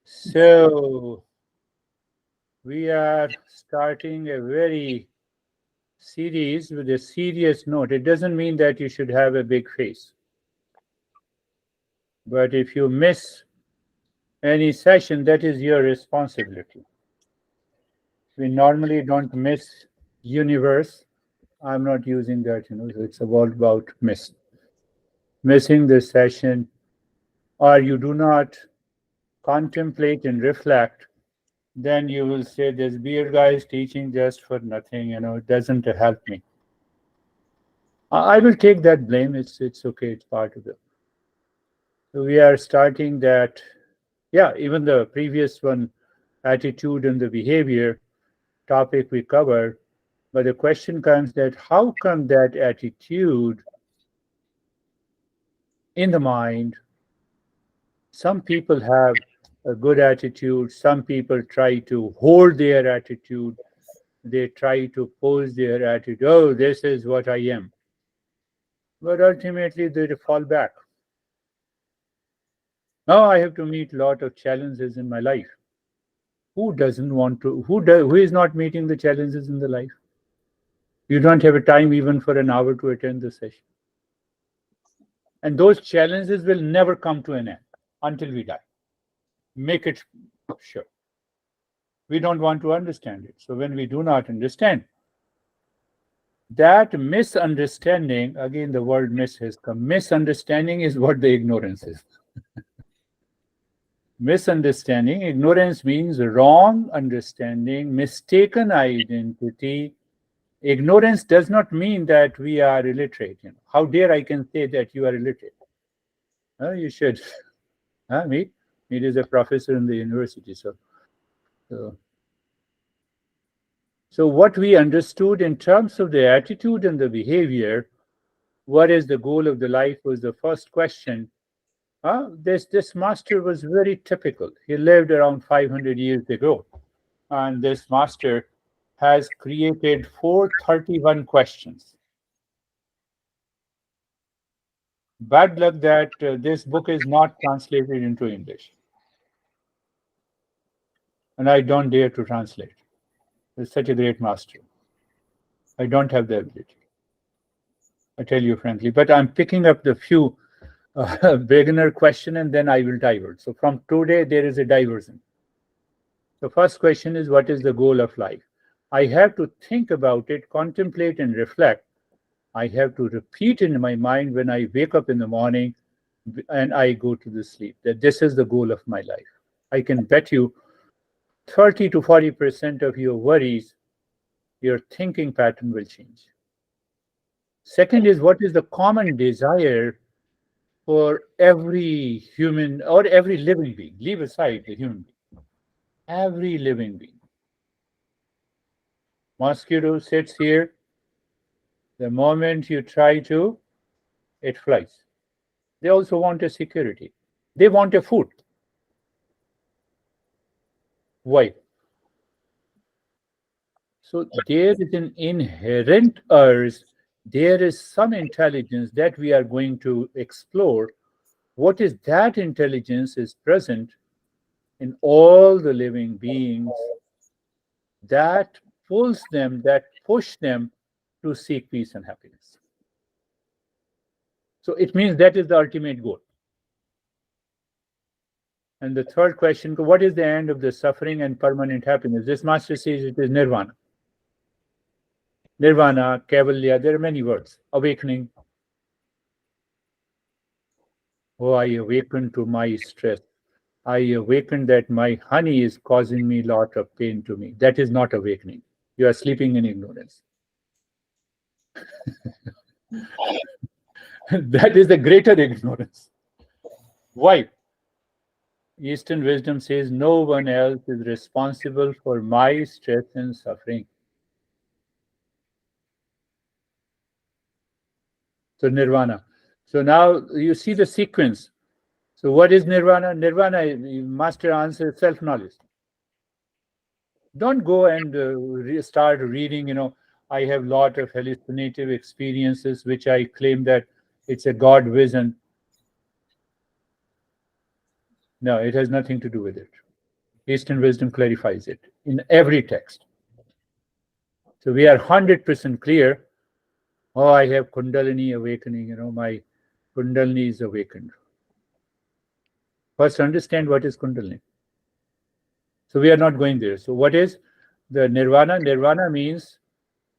So we are starting a very series with a serious note. It doesn't mean that you should have a big face. But if you miss any session, that is your responsibility. We normally don't miss universe. I'm not using that, it's about missing the session, or you do not contemplate and reflect, then you will say this beard guy is teaching just for nothing, it doesn't help me. I will take that blame. It's okay. It's part of it. So we are starting that. Yeah, even the previous one, attitude and the behavior topic we covered. But the question comes that how come that attitude in the mind, some people have a good attitude, some people try to hold their attitude, they try to pose their attitude, oh, this is what I am. But ultimately they fall back. Now I have to meet a lot of challenges in my life. Who doesn't want to? Who is not meeting the challenges in the life? You don't have a time even for an hour to attend the session. And those challenges will never come to an end until we die. Make it sure. We don't want to understand it. So when we do not understand, that misunderstanding, again the word miss has come. Misunderstanding is what the ignorance is. Misunderstanding, ignorance means wrong understanding, mistaken identity. Ignorance does not mean that we are illiterate. How dare I can say that you are illiterate? You should. Me is a professor in the university. So what we understood in terms of the attitude and the behavior, what is the goal of the life was the first question. This master was very typical. He lived around 500 years ago. And this master has created 431 questions. Bad luck that this book is not translated into English. And I don't dare to translate. He's such a great master. I don't have the ability. I tell you frankly. But I'm picking up the few beginner question and then I will divert. So from today, there is a diversion. The first question is, what is the goal of life? I have to think about it, contemplate and reflect. I have to repeat in my mind when I wake up in the morning and I go to the sleep that this is the goal of my life. I can bet you 30 to 40% of your worries, your thinking pattern will change. Second is, what is the common desire for every human or every living being? Leave aside the human being. Every living being. Mosquito sits here. The moment you try to, it flies. They also want a security. They want a food. Why? So there is an inherent urge, there is some intelligence that we are going to explore. What is that intelligence is present in all the living beings that pulls them, that push them to seek peace and happiness. So it means that is the ultimate goal. And the third question, what is the end of the suffering and permanent happiness? This master says it is nirvana. Nirvana, Kaivalya, there are many words. Awakening. Oh, I awakened to my stress. I awakened that my honey is causing me a lot of pain to me. That is not awakening. You are sleeping in ignorance. That is the greater ignorance. Why? Eastern wisdom says no one else is responsible for my stress and suffering. So nirvana. So now you see the sequence. So what is nirvana? Nirvana, master answer, self-knowledge. Don't go and start reading, I have a lot of hallucinative experiences, which I claim that it's a God vision. No, it has nothing to do with it. Eastern wisdom clarifies it in every text. So we are 100% clear. Oh, I have kundalini awakening, my kundalini is awakened. First, understand what is kundalini. So we are not going there. So what is the nirvana? Nirvana means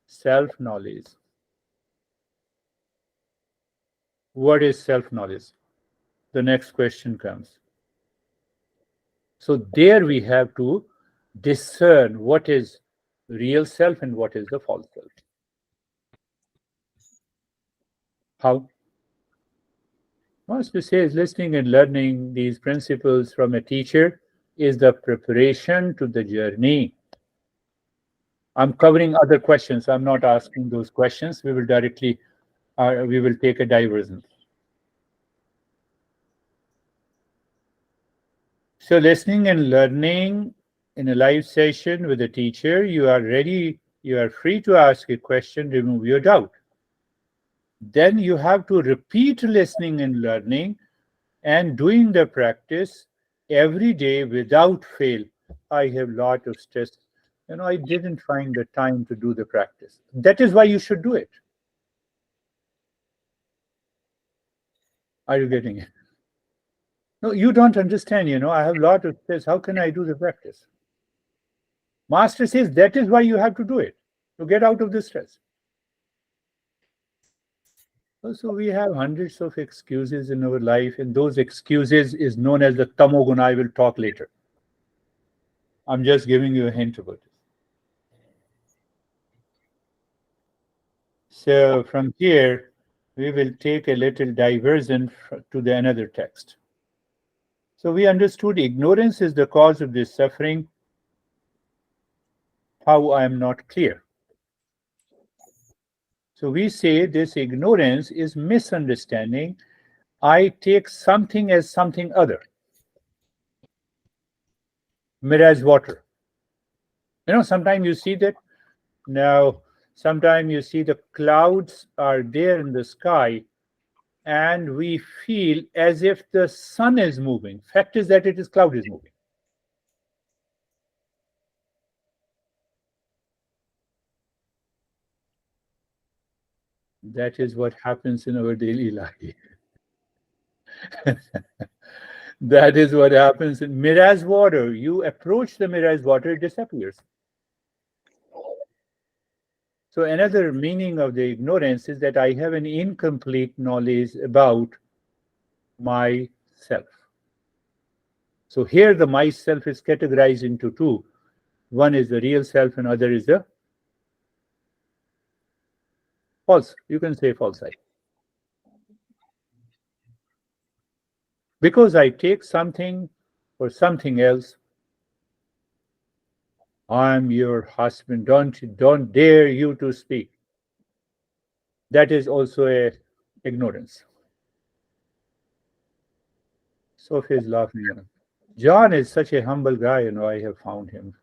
self-knowledge. What is self-knowledge? The next question comes. So there we have to discern what is real self and what is the false self. How? Master says listening and learning these principles from a teacher is the preparation to the journey. I'm covering other questions. I'm not asking those questions. We will take a diversion. So listening and learning in a live session with a teacher, you are ready, you are free to ask a question, remove your doubt. Then you have to repeat listening and learning and doing the practice every day without fail. I have a lot of stress. I didn't find the time to do the practice. That is why you should do it. Are you getting it? No, you don't understand. I have a lot of stress. How can I do the practice? Master says that is why you have to do it, to get out of the stress. So we have hundreds of excuses in our life, and those excuses is known as the tamoguna. I will talk later. I'm just giving you a hint about it. So from here, we will take a little diversion to the another text. So we understood ignorance is the cause of this suffering. How I am not clear. So we say this ignorance is misunderstanding. I take something as something other. Mirage water. Sometimes you see that. Now, sometimes you see the clouds are there in the sky, and we feel as if the sun is moving. Fact is that cloud is moving. That is what happens in our daily life. That is what happens in mirage water. You approach the mirage water, it disappears. So another meaning of the ignorance is that I have an incomplete knowledge about myself. So here the myself is categorized into two. One is the real self and other is the false. You can say false I. Because I take something for something else. I'm your husband. Don't dare you to speak. That is also a ignorance. Sophie is laughing. John is such a humble guy, I have found him.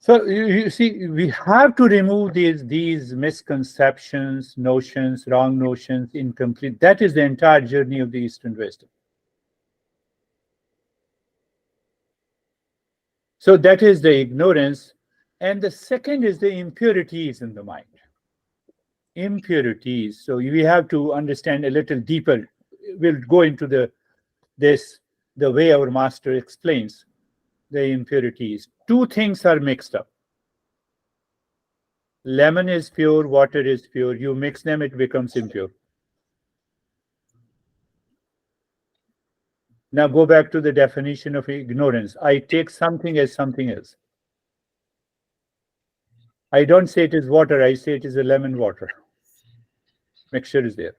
So you see, we have to remove these misconceptions, notions, wrong notions, incomplete. That is the entire journey of the Eastern wisdom. So that is the ignorance. And the second is the impurities in the mind. Impurities. So we have to understand a little deeper. We'll go into the way our master explains the impurities. Two things are mixed up. Lemon is pure, water is pure. You mix them, it becomes impure. Now go back to the definition of ignorance. I take something as something else. I don't say it is water, I say it is a lemon water. Mixture is there.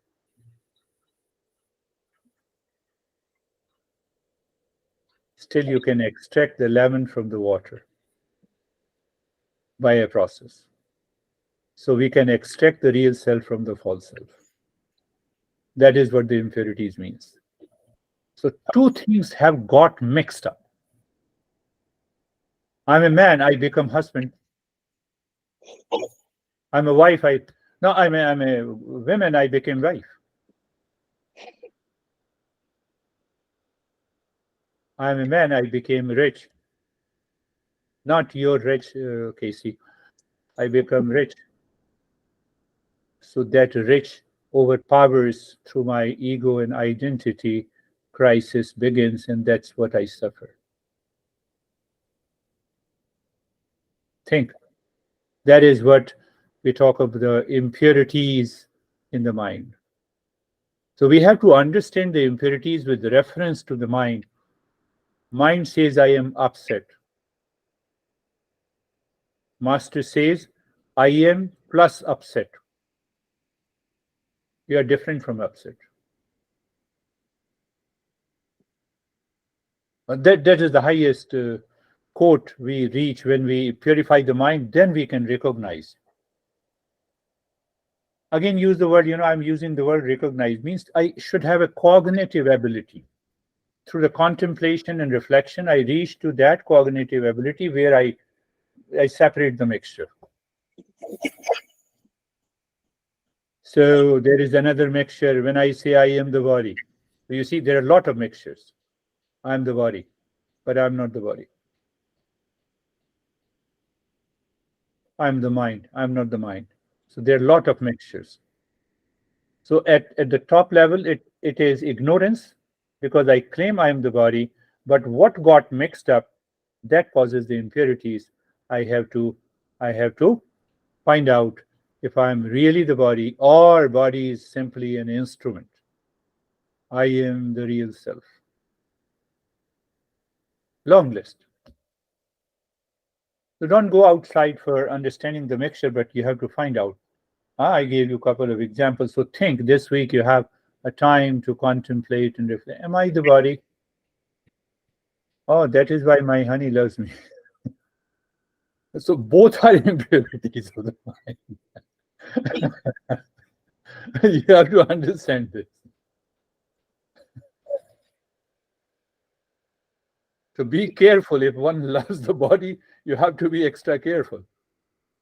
Still, you can extract the lemon from the water by a process. So we can extract the real self from the false self. That is what the impurities means. So two things have got mixed up. I'm a man, I become husband. I'm a wife, I No, I'm a woman, I became wife. I'm a man, I became rich. Not your rich, Casey. I become rich. So that rich overpowers through my ego and identity crisis begins, and that's what I suffer. Think. That is what we talk of the impurities in the mind. So we have to understand the impurities with reference to the mind. Mind says, I am upset. Master says, I am plus upset. You are different from upset. That is the highest quote we reach when we purify the mind, then we can recognize. Again, use the word, I'm using the word recognize, means I should have a cognitive ability. Through the contemplation and reflection, I reach to that cognitive ability where I separate the mixture. So there is another mixture when I say I am the body. You see, there are a lot of mixtures. I am the body, but I'm not the body. I'm the mind. I'm not the mind. So there are a lot of mixtures. So at the top level, it is ignorance because I claim I am the body, but what got mixed up, that causes the impurities. I have to I have to find out if I'm really the body or body is simply an instrument. I am the real self. Long list. So don't go outside for understanding the mixture, but you have to find out. I gave you a couple of examples. So think this week you have a time to contemplate and reflect. Am I the body? Oh, that is why my honey loves me. So both are impurities of the mind. You have to understand this. So be careful. If one loves the body, you have to be extra careful.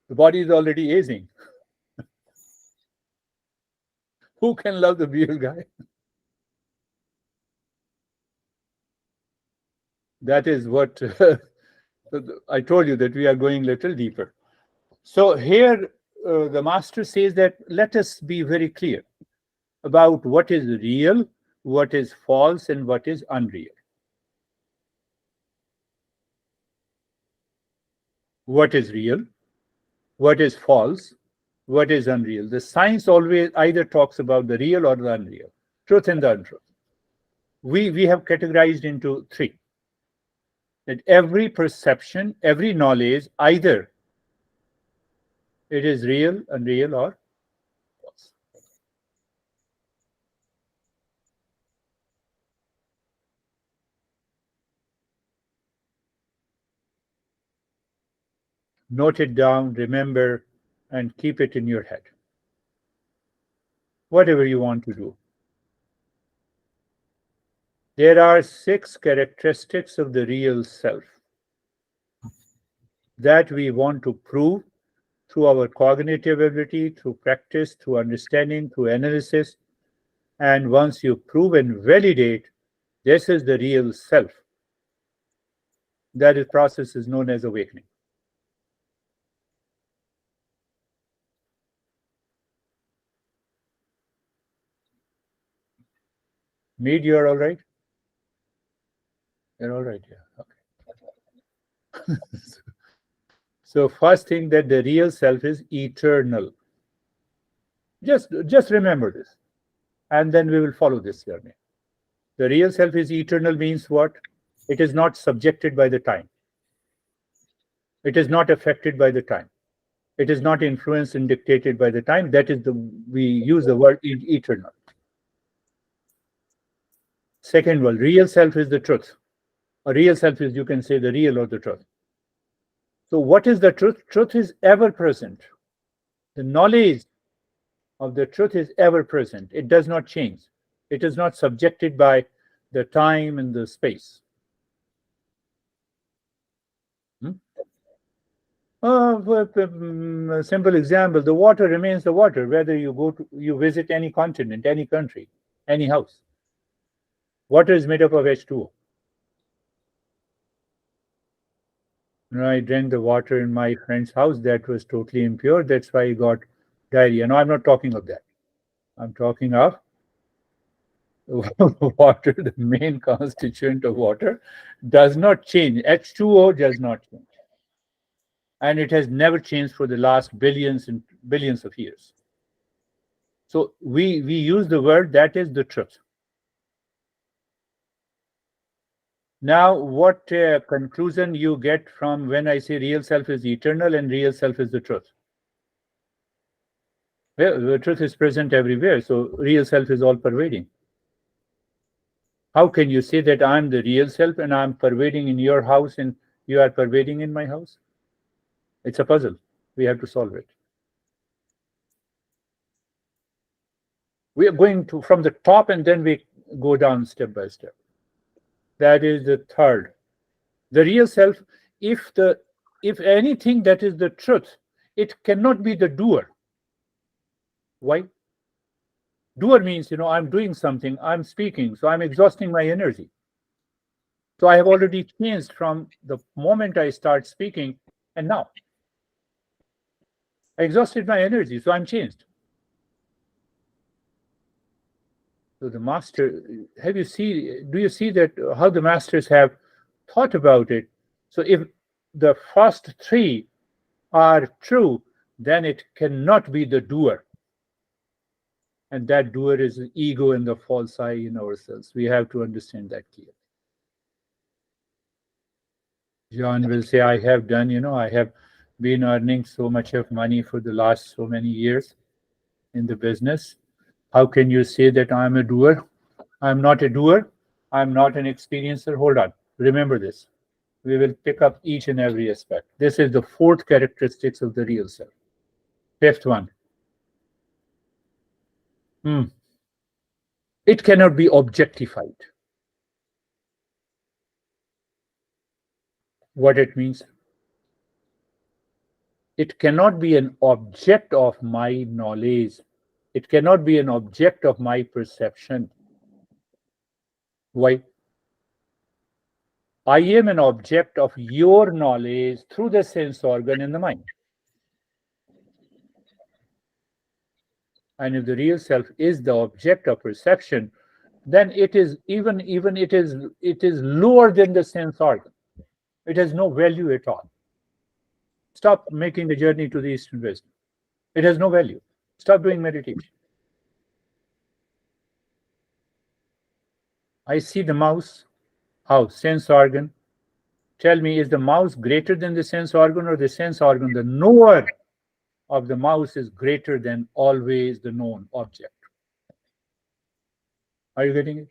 The body is already aging. Who can love the real guy? That is what I told you, that we are going a little deeper. So here the master says that let us be very clear about what is real, what is false, and what is unreal. What is real, what is false, what is unreal. The science always either talks about the real or the unreal, truth and the untruth. We have categorized into three. That every perception, every knowledge, either it is real, unreal, or false. Note it down, remember, and keep it in your head. Whatever you want to do. There are 6 characteristics of the real self that we want to prove through our cognitive ability, through practice, through understanding, through analysis. And once you prove and validate this is the real self, that process is known as awakening. Mead, you're all right? You're all right, yeah. Okay. So first thing, that the real self is eternal. Just remember this, and then we will follow this journey. The real self is eternal means what? It is not subjected by the time. It is not affected by the time. It is not influenced and dictated by the time. That is we use the word eternal. Second one, real self is the truth. A real self is, you can say, the real or the truth. So what is the truth? Truth is ever present. The knowledge of the truth is ever present. It does not change. It is not subjected by the time and the space. A simple example: the water remains the water, whether you visit any continent, any country, any house. Water is made up of H2O. I drank the water in my friend's house that was totally impure. That's why he got diarrhea. No, I'm not talking of that. I'm talking of water, the main constituent of water, does not change. H2O does not change. And it has never changed for the last billions and billions of years. So we use the word that is the truth. Now, what conclusion you get from when I say real self is eternal and real self is the truth? Well, the truth is present everywhere, so real self is all pervading. How can you say that I'm the real self and I'm pervading in your house and you are pervading in my house? It's a puzzle. We have to solve it. We are going to from the top and then we go down step by step. That is the third. The real self, if anything that is the truth, it cannot be the doer. Why? Doer means, I'm doing something, I'm speaking, so I'm exhausting my energy. So I have already changed from the moment I start speaking and now. I exhausted my energy, so I'm changed. So the master, do you see that how the masters have thought about it? So if the first three are true, then it cannot be the doer. And that doer is the ego and the false I in ourselves. We have to understand that clearly. John will say, I have done, I have been earning so much of money for the last so many years in the business. How can you say that I'm a doer? I'm not a doer. I'm not an experiencer. Hold on. Remember this. We will pick up each and every aspect. This is the fourth characteristics of the real self. Fifth one. It cannot be objectified. What it means? It cannot be an object of my knowledge. It cannot be an object of my perception. Why? I am an object of your knowledge through the sense organ in the mind. And if the real self is the object of perception, then it is even it is lower than the sense organ. It has no value at all. Stop making the journey to the Eastern wisdom. It has no value. Stop doing meditation. I see the mouse. How? Sense organ. Tell me, is the mouse greater than the sense organ or the sense organ, the knower of the mouse, is greater than always the known object? Are you getting it?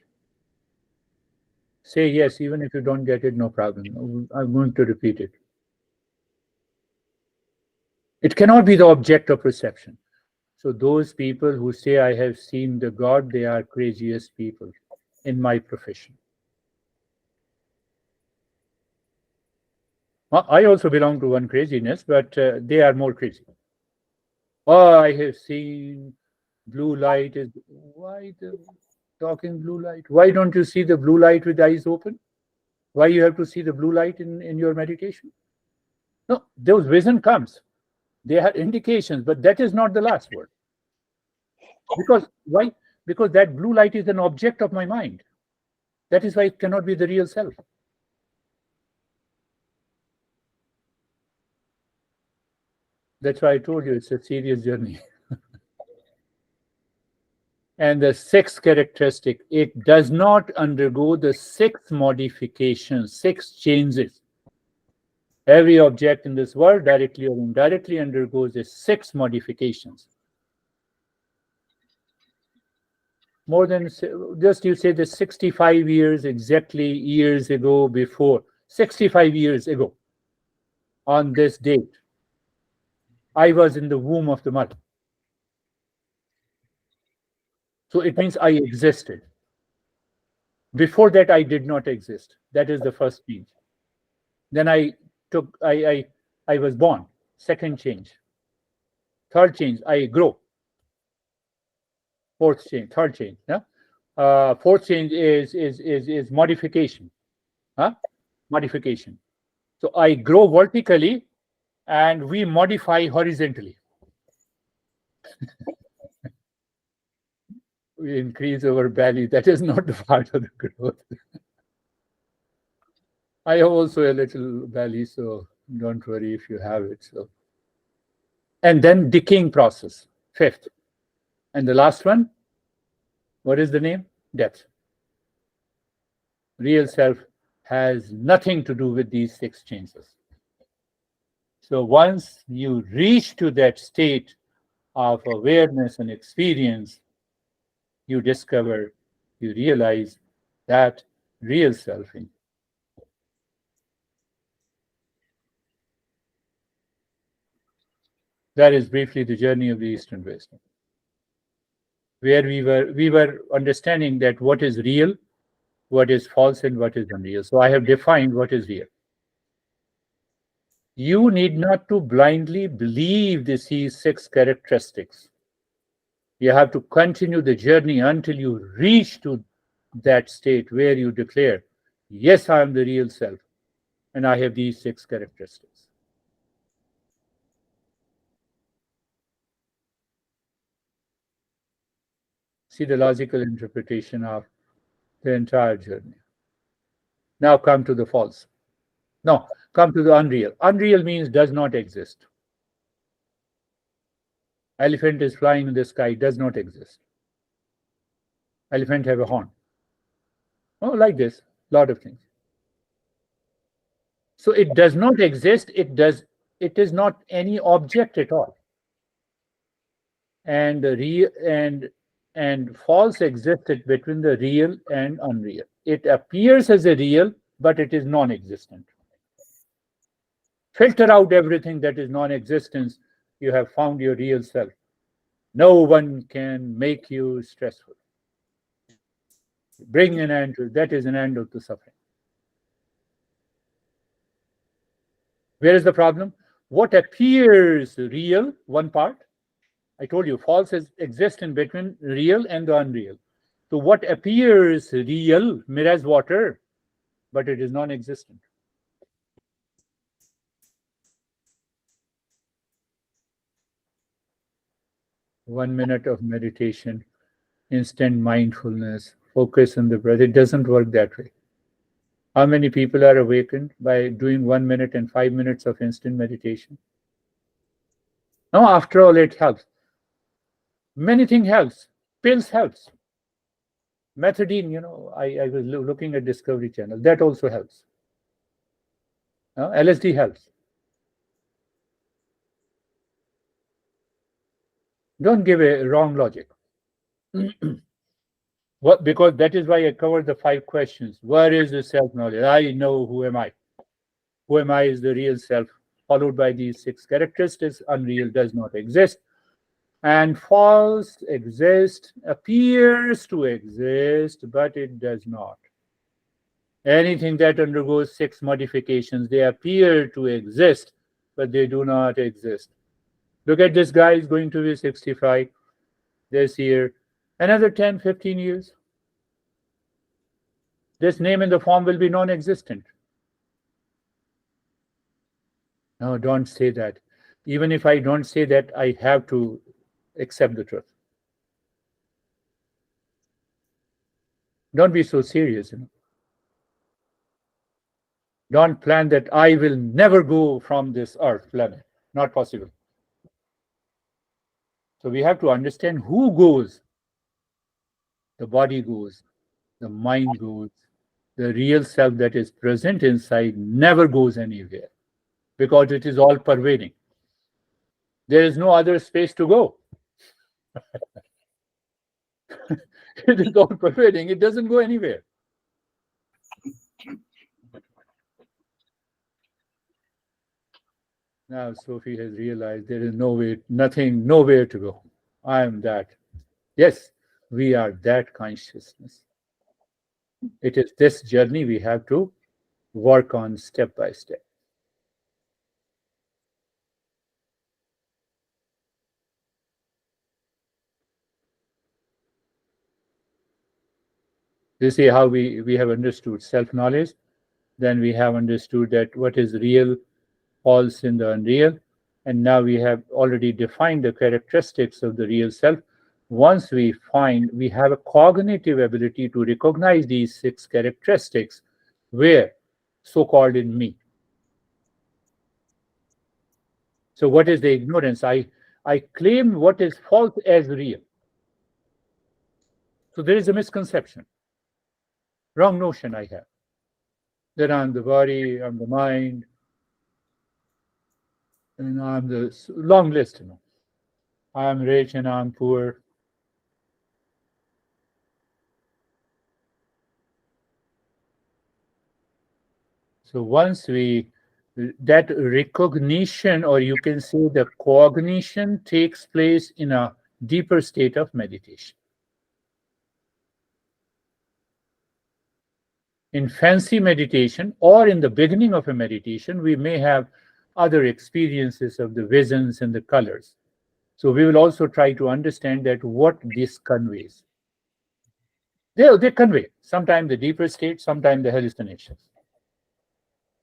Say yes, even if you don't get it, no problem. I'm going to repeat it. It cannot be the object of perception. So those people who say, I have seen the God, they are craziest people in my profession. I also belong to one craziness, but they are more crazy. Oh, I have seen blue light. Why the talking blue light? Why don't you see the blue light with eyes open? Why you have to see the blue light in your meditation? No, those vision comes. They are indications, but that is not the last word. Because why? Because that blue light is an object of my mind. That is why it cannot be the real self. That's why I told you it's a serious journey. And the sixth characteristic, it does not undergo the six modifications, six changes. Every object in this world, directly or indirectly, undergoes the six modifications. More than, just you say the 65 years exactly years ago, before 65 years ago, on this date, I was in the womb of the mother. So it means I existed. Before that, I did not exist. That is the first change. Then I was born. second change. Third change, I grow. Fourth change, third change. Yeah? Fourth change is modification. Huh? Modification. So I grow vertically and we modify horizontally. We increase our belly. That is not the part of the growth. I have also a little belly, so don't worry if you have it. So, and then decaying process, fifth. And the last one, what is the name? Death. Real self has nothing to do with these six changes. So once you reach to that state of awareness and experience, you discover, you realize that real self. That is briefly the journey of the Eastern wisdom, where we were understanding that what is real, what is false, and what is unreal. So I have defined what is real. You need not to blindly believe these six characteristics. You have to continue the journey until you reach to that state where you declare, yes, I am the real self, and I have these six characteristics. See the logical interpretation of the entire journey. Now come to the false. No, come to the unreal. Unreal means does not exist. Elephant is flying in the sky, does not exist. Elephant have a horn. Oh, like this, lot of things. So it does not exist. It is not any object at all. And the real and false existed between the real and unreal. It appears as a real, but it is non-existent. Filter out everything that is non-existence. You have found your real self. No one can make you stressful. Bring an end to that is an end of the suffering. Where is the problem? What appears real, one part. I told you, false exists in between real and the unreal. So what appears real mirrors water, but it is non-existent. One minute of meditation, instant mindfulness, focus on the breath. It doesn't work that way. How many people are awakened by doing 1 minute and 5 minutes of instant meditation? No, after all, it helps. Many things helps. Pills helps. Methadone, I was looking at Discovery Channel. That also helps. LSD helps. Don't give a wrong logic. What? Because that is why I covered the 5 questions. Where is the self-knowledge? I know who am I. Who am I is the real self, followed by these 6 characteristics. Unreal does not exist. And false exists, appears to exist, but it does not. Anything that undergoes 6 modifications, they appear to exist, but they do not exist. Look at this guy, is going to be 65 this year. Another 10, 15 years. This name in the form will be non-existent. No, don't say that. Even if I don't say that, I have to accept the truth. Don't be so serious. Don't plan that I will never go from this earth planet. Not possible. So we have to understand who goes. The body goes, the mind goes, the real self that is present inside never goes anywhere because it is all pervading. There is no other space to go. It is all pervading. It doesn't go anywhere. Now Sophie has realized there is no way, nothing, nowhere to go. I am that. Yes, we are that consciousness. It is this journey we have to work on step by step. You see how we have understood self-knowledge, then we have understood that what is real, false, and the unreal, and now we have already defined the characteristics of the real self. Once we find we have a cognitive ability to recognize these 6 characteristics, where so-called in me. So what is the ignorance? I claim what is false as real. So there is a misconception, wrong notion I have, that I'm the body, I'm the mind, and I'm the long list. I'm rich and I'm poor. So once that recognition, or you can say the cognition, takes place in a deeper state of meditation. In fancy meditation, or in the beginning of a meditation, we may have other experiences of the visions and the colors. So we will also try to understand that what this conveys. They convey sometimes the deeper state, sometimes the hallucinations.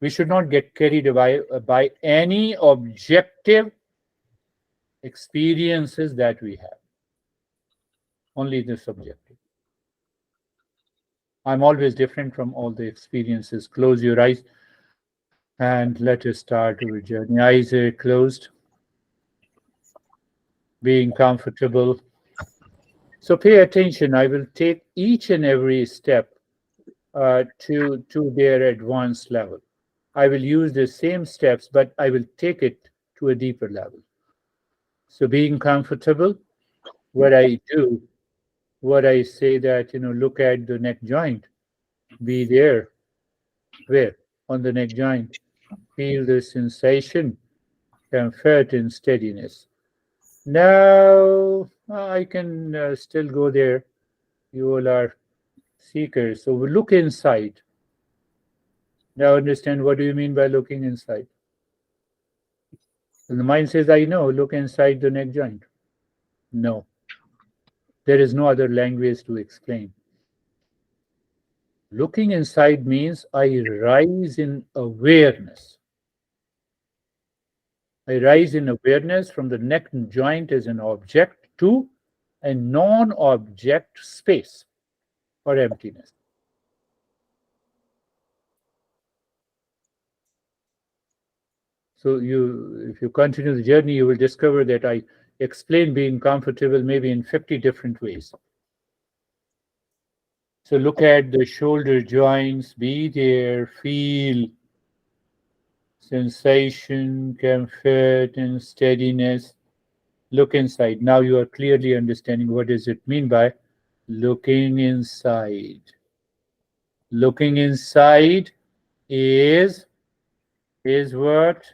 We should not get carried away by any objective experiences that we have, only the subjective. I'm always different from all the experiences. Close your eyes and let us start our journey. Eyes are closed, being comfortable. So pay attention. I will take each and every step to their advanced level. I will use the same steps, but I will take it to a deeper level. So being comfortable, what I do, what I say that, look at the neck joint, be there, where? On the neck joint. Feel the sensation, comfort, and steadiness. Now, I can still go there. You all are seekers. So we look inside. Now understand, what do you mean by looking inside? And the mind says, I know, look inside the neck joint. No. There is no other language to explain. Looking inside means I rise in awareness. I rise in awareness from the neck joint as an object to a non-object space or emptiness. So if you continue the journey, you will discover that I explain being comfortable maybe in 50 different ways. So look at the shoulder joints, be there, feel sensation, comfort, and steadiness. Look inside. Now you are clearly understanding what does it mean by looking inside. Looking inside is what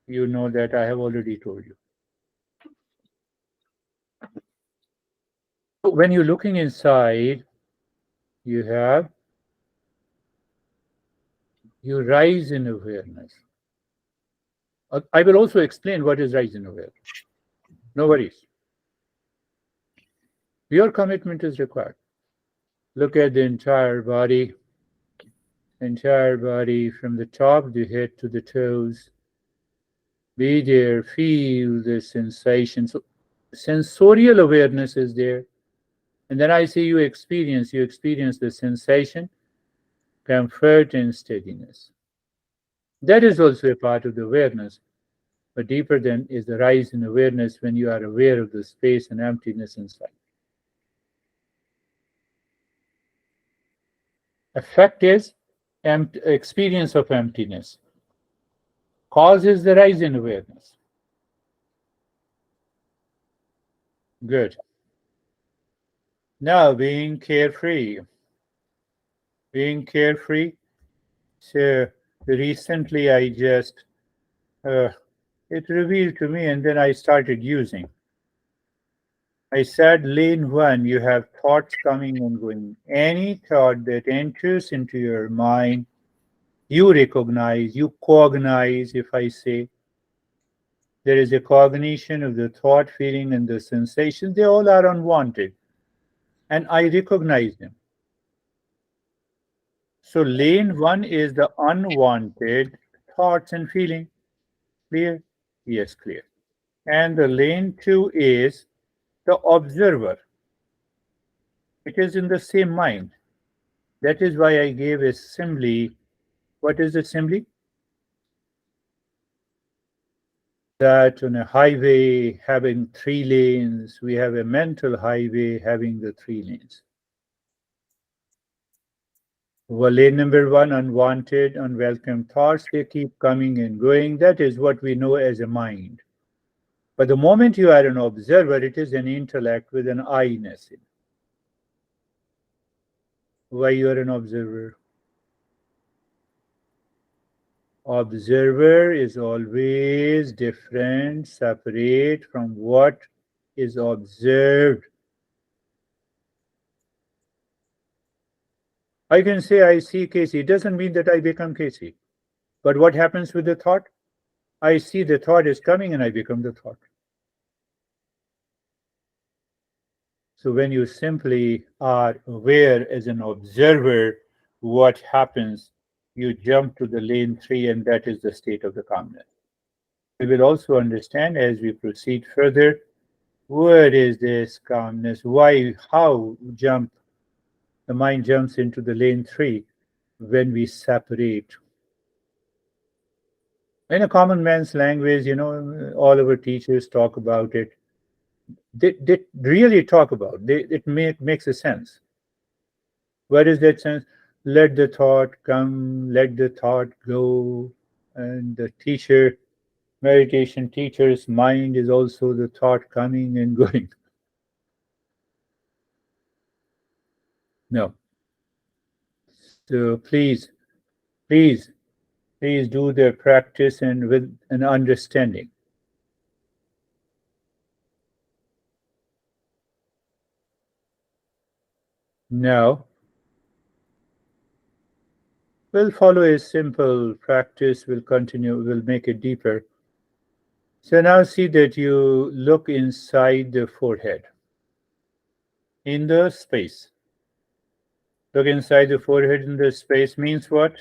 you know that I have already told you. When you're looking inside, you rise in awareness. I will also explain what is rise in awareness. No worries. Your commitment is required. Look at the entire body from the top of the head to the toes. Be there, feel the sensation. So sensorial awareness is there. And then I say you experience the sensation, comfort, and steadiness. That is also a part of the awareness. But deeper then is the rise in awareness when you are aware of the space and emptiness inside. Effect is experience of emptiness. Cause is the rise in awareness. Good. Now being carefree. So recently I just it revealed to me, and then I started using. I said, lane 1, you have thoughts coming and going. Any thought that enters into your mind, you recognize, you cognize. If I say there is a cognition of the thought, feeling, and the sensation, they all are unwanted, and I recognize them. So lane one is the unwanted thoughts and feeling. Clear? Yes, clear. And the lane two is the observer. It is in the same mind. That is why I gave a simile. What is the simile? That on a highway having three lanes, we have a mental highway having the three lanes. Well, lane number one, unwanted, unwelcome thoughts, they keep coming and going. That is what we know as a mind. But the moment you are an observer, it is an intellect with an I-ness in. Why you are an observer? Observer is always different, separate from what is observed. I can say I see Casey. It doesn't mean that I become Casey. But what happens with the thought? I see the thought is coming and I become the thought. So when you simply are aware as an observer what happens, you jump to the lane three, and that is the state of the calmness. We will also understand as we proceed further, what is this calmness? Why, how the mind jumps into the lane three when we separate. In a common man's language, all our teachers talk about it. They really talk about it. Makes a sense. What is that sense? Let the thought come, let the thought go. And the meditation teacher's mind is also the thought coming and going. No. So please, please do the practice and with an understanding. Now, we'll follow a simple practice. We'll continue. We'll make it deeper. So now see that you look inside the forehead, in the space. Look inside the forehead in the space means what?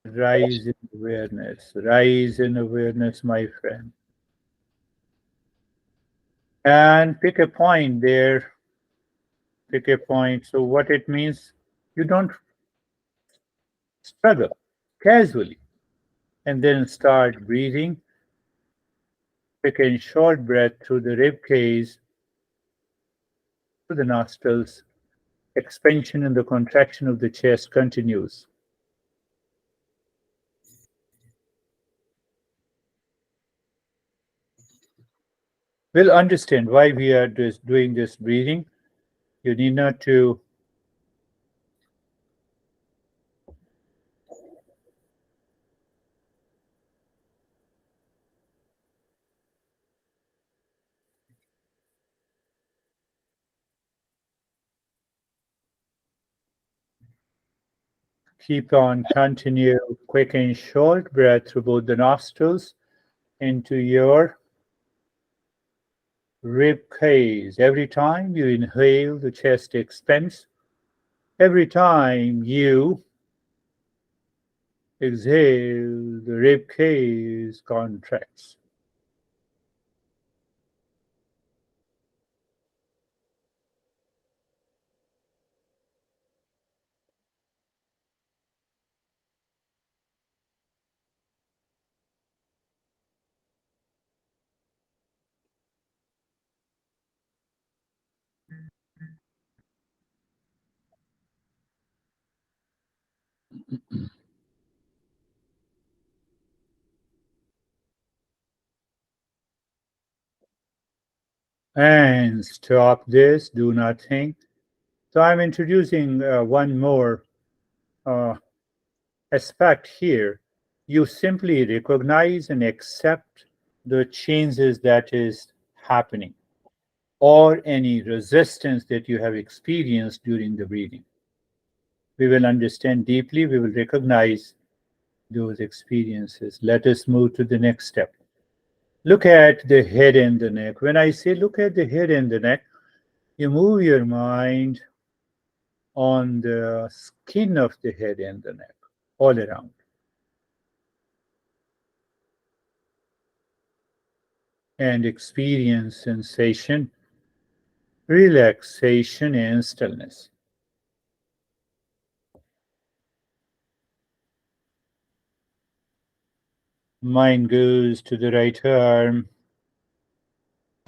Rise in awareness, my friend. And pick a point there. Pick a point. So what it means, you don't struggle casually. And then start breathing. Take a short breath through the rib cage, through the nostrils. Expansion and the contraction of the chest continues. We'll understand why we are doing this breathing. You need not to keep on continue quick and short breath through both the nostrils into your rib cage. Every time you inhale, the chest expands. Every time you exhale, the rib cage contracts. And stop this, do not think. So I'm introducing one more uh, aspect here. You simply recognize and accept the changes that is happening or any resistance that you have experienced during the breathing. We will understand deeply, we will recognize those experiences. Let us move to the next step. Look at the head and the neck. When I say look at the head and the neck, You move your mind on the skin of the head and the neck, all around. And experience sensation, relaxation, and stillness. Mind goes to the right arm,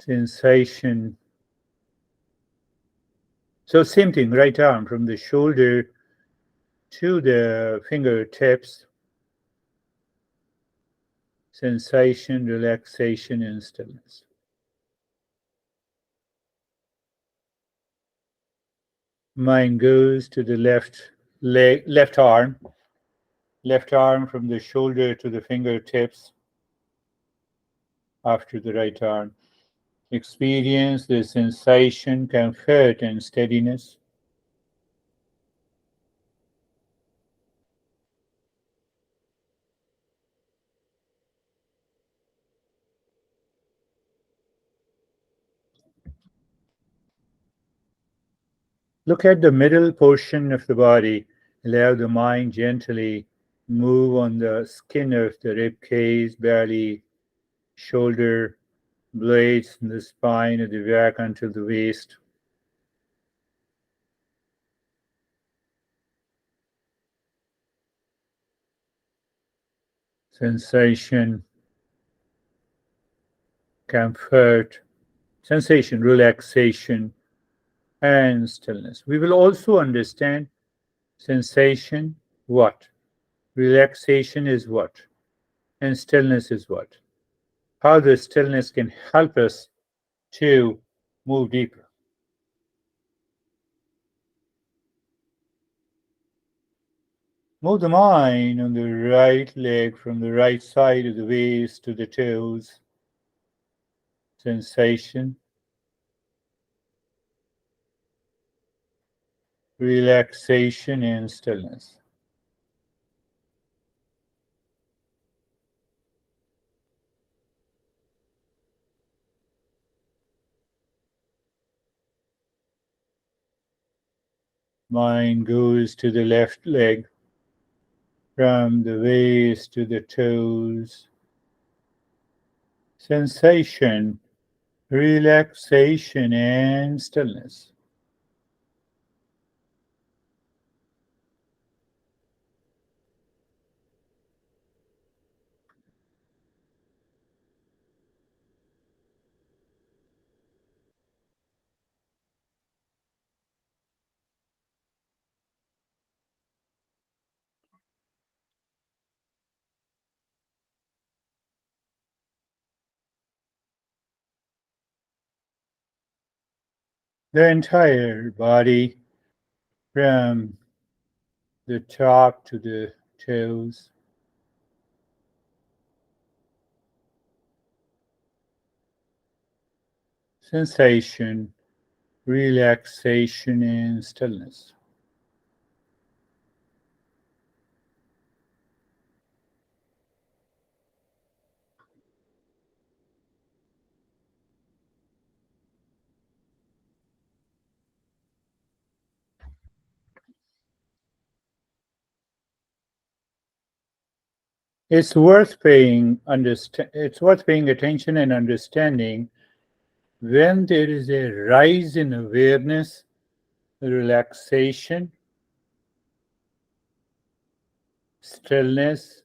sensation. So, same thing, right arm from the shoulder to the fingertips, sensation, relaxation, and stillness. Mind goes to the left leg, left arm from the shoulder to the fingertips, after the right arm. Experience the sensation, comfort, and steadiness. Look at the middle portion of the body. Allow the mind gently move on the skin of the rib cage, belly, shoulder, blades, and the spine of the back until the waist. Sensation, comfort, sensation, relaxation, and stillness. We will also understand sensation, what? Relaxation is what? And stillness is what? How the stillness can help us to move deeper. Move the mind on the right leg from the right side of the waist to the toes. Sensation, relaxation, and stillness. Mind goes to the left leg from the waist to the toes. Sensation, relaxation, and stillness. The entire body from the top to the toes. Sensation, relaxation, and stillness. It's worth paying attention and understanding when there is a rise in awareness, relaxation, stillness,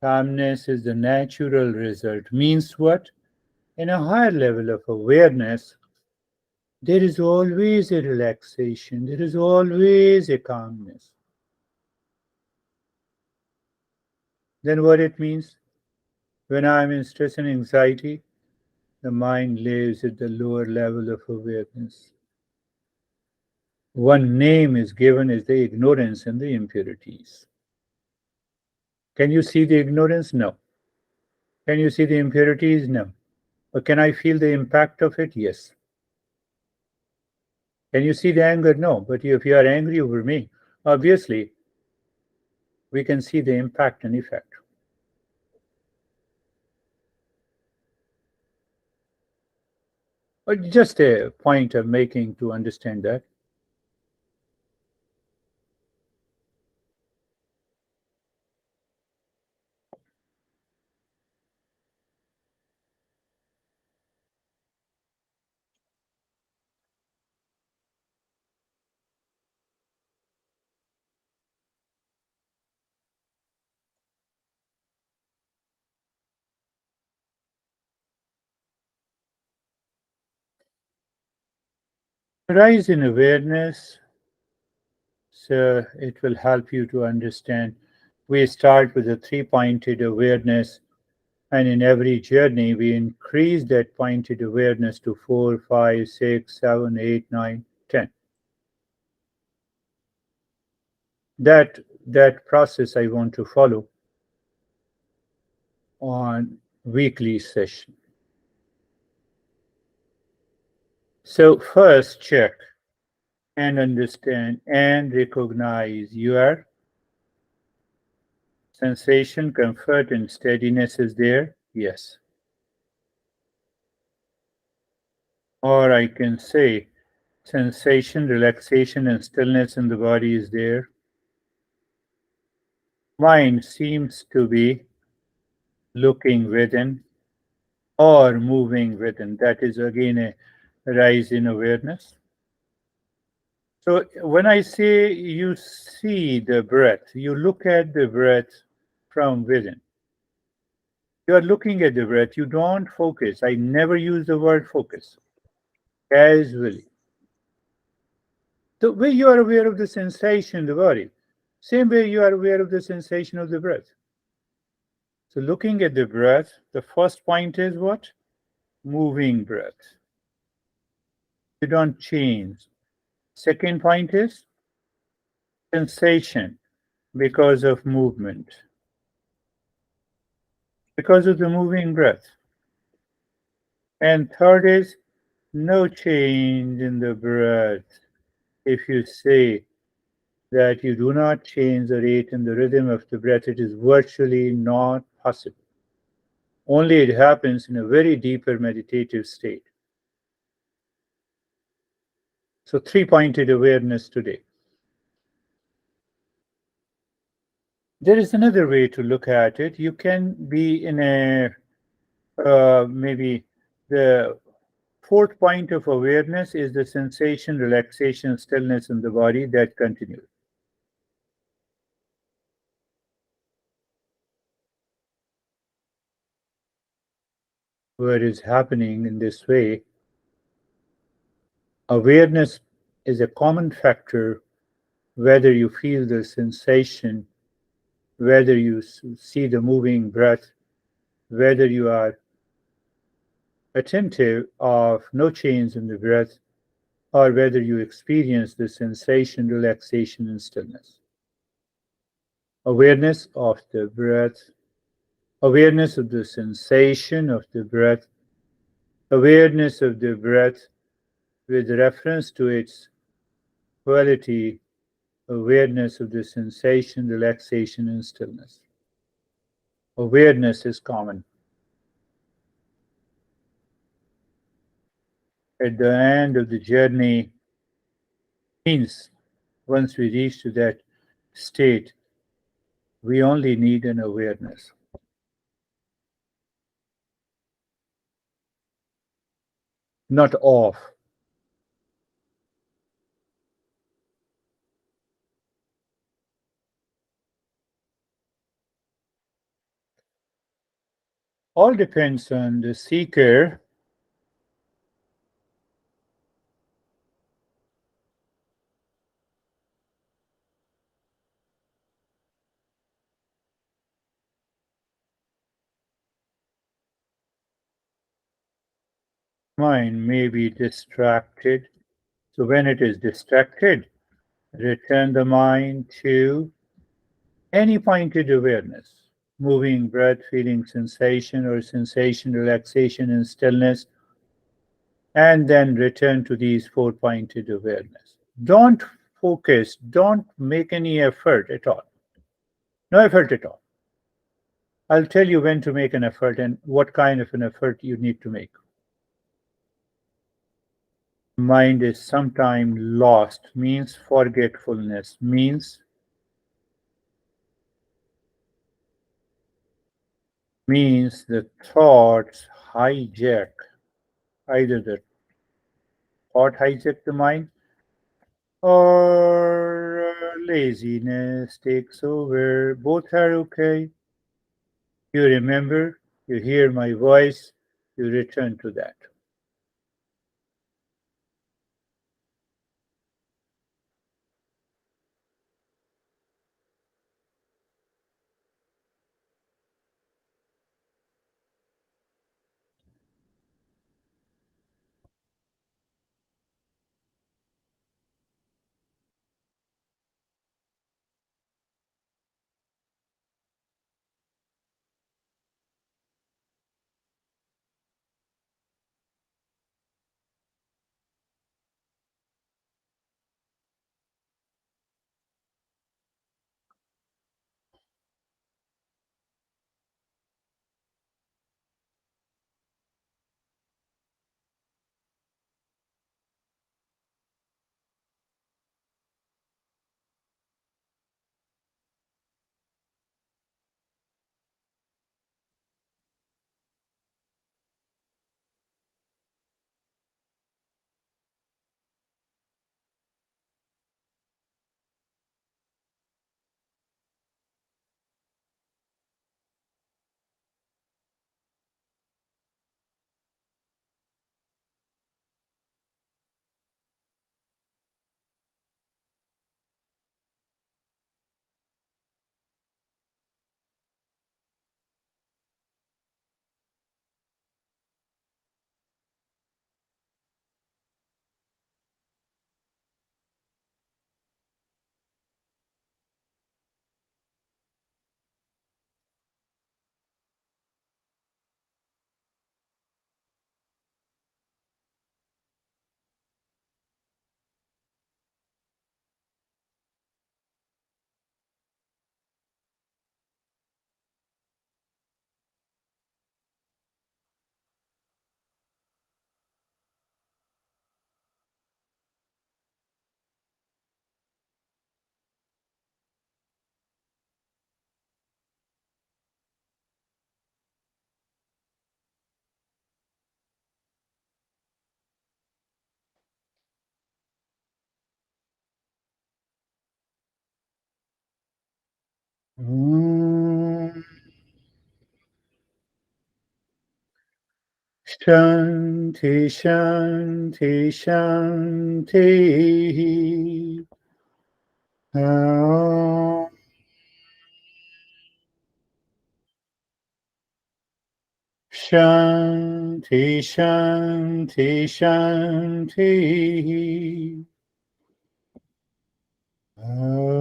calmness is the natural result. Means what? In a higher level of awareness, there is always a relaxation, there is always a calmness. Then what it means? When I'm in stress and anxiety, the mind lives at the lower level of awareness. One name is given as the ignorance and the impurities. Can you see the ignorance? No. Can you see the impurities? No. But can I feel the impact of it? Yes. Can you see the anger? No. But if you are angry over me, obviously, we can see the impact and effect. Just a point I'm making to understand that. Rise in awareness, so it will help you to understand. We start with a three-pointed awareness, and in every journey we increase that pointed awareness to 4, 5, 6, 7, 8, 9, 10. That process I want to follow on weekly session. So first check and understand and recognize your sensation, comfort, and steadiness is there. Yes. Or I can say sensation, relaxation, and stillness in the body is there. Mind seems to be looking within or moving within. That is again a rise in awareness. So when I say you see the breath, you look at the breath from within. You are looking at the breath. You don't focus. I never use the word focus. Casually. The way you are aware of the sensation in the body, same way you are aware of the sensation of the breath. So looking at the breath, the first point is what? Moving breath. You don't change. Second point is sensation because of movement, because of the moving breath. And third is no change in the breath. If you say that you do not change the rate and the rhythm of the breath, it is virtually not possible. Only it happens in a very deeper meditative state. So three-pointed awareness today. There is another way to look at it. You can be in a maybe the fourth point of awareness is the sensation, relaxation, stillness in the body that continues. What is happening in this way, awareness is a common factor, whether you feel the sensation, whether you see the moving breath, whether you are attentive of no change in the breath, or whether you experience the sensation, relaxation, and stillness. Awareness of the breath, awareness of the sensation of the breath, awareness of the breath with reference to its quality, awareness of the sensation, relaxation, and stillness. Awareness is common. At the end of the journey, means once we reach to that state, we only need an awareness, not off. All depends on the seeker. Mind may be distracted. So when it is distracted, return the mind to any pointed awareness, moving breath, feeling sensation or sensation, relaxation, and stillness, and then return to these four pointed awareness. Don't focus, don't make any effort at all. No effort at all. I'll tell you when to make an effort and what kind of an effort you need to make. mind is sometime lost, means forgetfulness, means the thoughts hijack, either the thought hijack the mind or laziness takes over. Both are okay. You remember, you hear my voice, you return to that. Shanti, Shanti, Shanti. Om. Shanti, Shanti, Shanti. Om.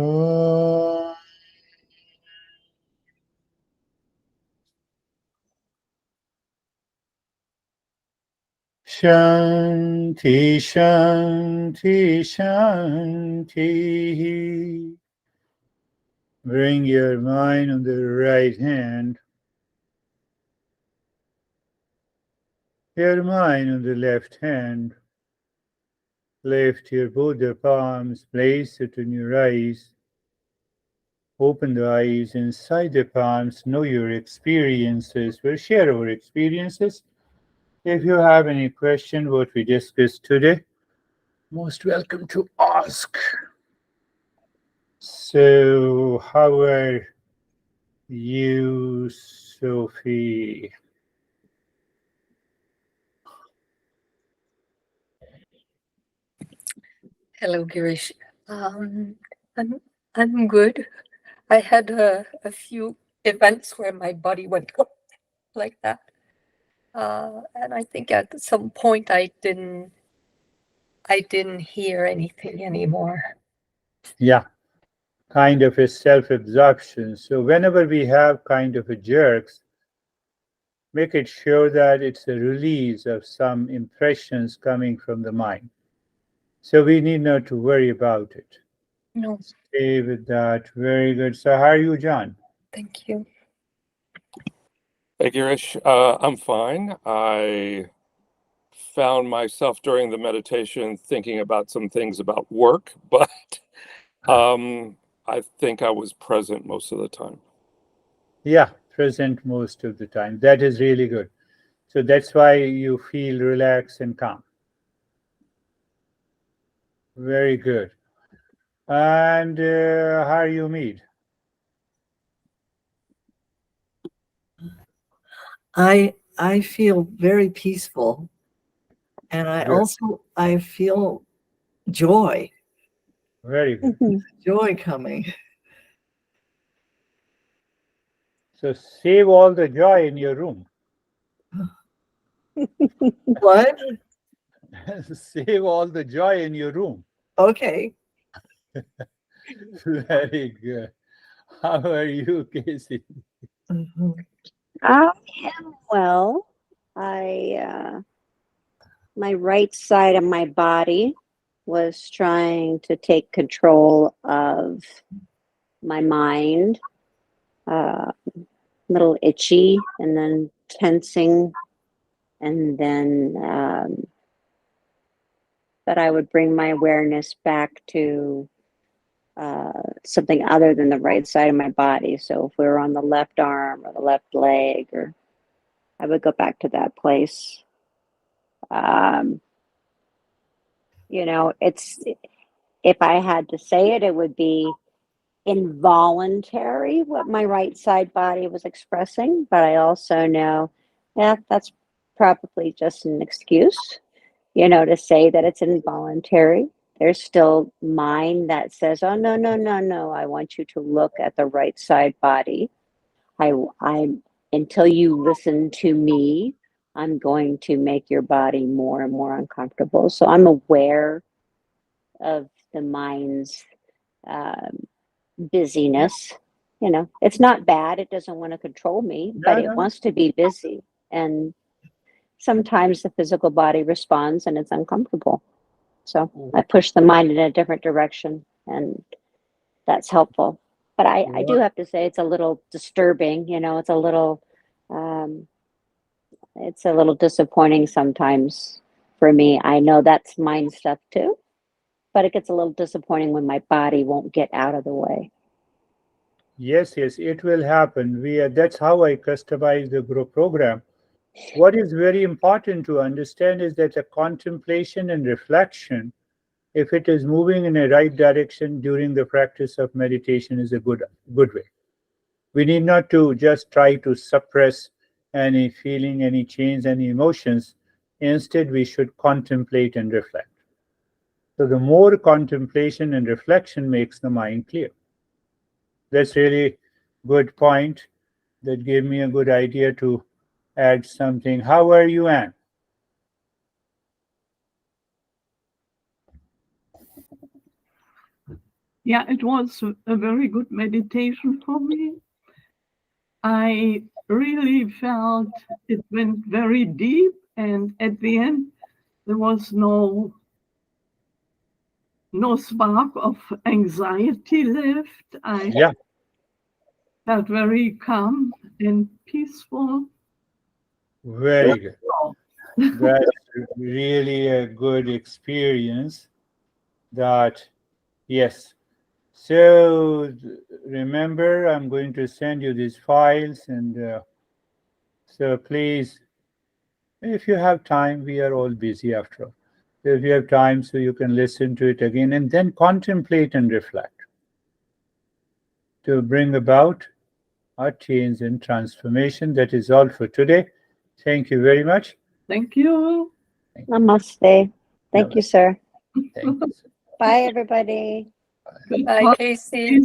Shanti, Shanti, Shanti. Bring your mind on the right hand, your mind on the left hand. Lift your both your palms, place it in your eyes. Open the eyes inside the palms, know your experiences. We'll share our experiences. If you have any question what we discussed today, most welcome to ask. So, how are you, Sophie? Hello, Girish. I'm good. I had a few events where my body went like that, and I think at some point I didn't hear anything anymore. Yeah, kind of a self-absorption. So whenever we have kind of a jerks, make it sure that it's a release of some impressions coming from the mind. So we need not to worry about it. No, Stay with that. Very good. So how are you, John? thank you. Hey, Girish. I'm fine. I found myself during the meditation thinking about some things about work, but I think I was present most of the time. Yeah, present most of the time. That is really good. So that's why you feel relaxed and calm. Very good. And how are you, Mead? I feel very peaceful, and Good. I feel joy Very good. joy coming. So save all the joy in your room. What? Save all the joy in your room. Okay. Very good. How are you, Casey? Mhm. I am well. I my right side of my body was trying to take control of my mind. Little itchy, and then tensing, and then but I would bring my awareness back to something other than the right side of my body. So if we were on the left arm or the left leg, or I would go back to that place. It's, if I had to say it, it would be involuntary what my right side body was expressing, but I also know that's probably just an excuse, to say that it's involuntary. There's still mind that says, oh, no, no, no, no, I want you to look at the right side body. I until you listen to me, I'm going to make your body more and more uncomfortable. So I'm aware of the mind's busyness. It's not bad. It doesn't want to control me, but No, it no. wants to be busy. And sometimes the physical body responds and it's uncomfortable. So I push the mind in a different direction, and that's helpful. But I do have to say it's a little disturbing, it's a little disappointing sometimes for me. I know that's mind stuff too, but it gets a little disappointing when my body won't get out of the way. Yes, it will happen. That's how I customize the group program. What is very important to understand is that a contemplation and reflection, if it is moving in a right direction during the practice of meditation, is a good way. We need not to just try to suppress any feeling, any change, any emotions. Instead, we should contemplate and reflect. So the more contemplation and reflection makes the mind clear. That's really good point. That gave me a good idea to add something. How are you, Anne? Yeah, it was a very good meditation for me. I really felt it went very deep, and at the end, there was no spark of anxiety left. I felt very calm and peaceful. Very good. That's really a good experience. Yes. So remember, I'm going to send you these files, and so please, if you have time, we are all busy after all. So if you have time, so you can listen to it again and then contemplate and reflect to bring about a change and transformation. That is all for today. Thank you very much. Thank you. Namaste. Thank you, sir. Thank you. Bye, everybody. Bye, Casey.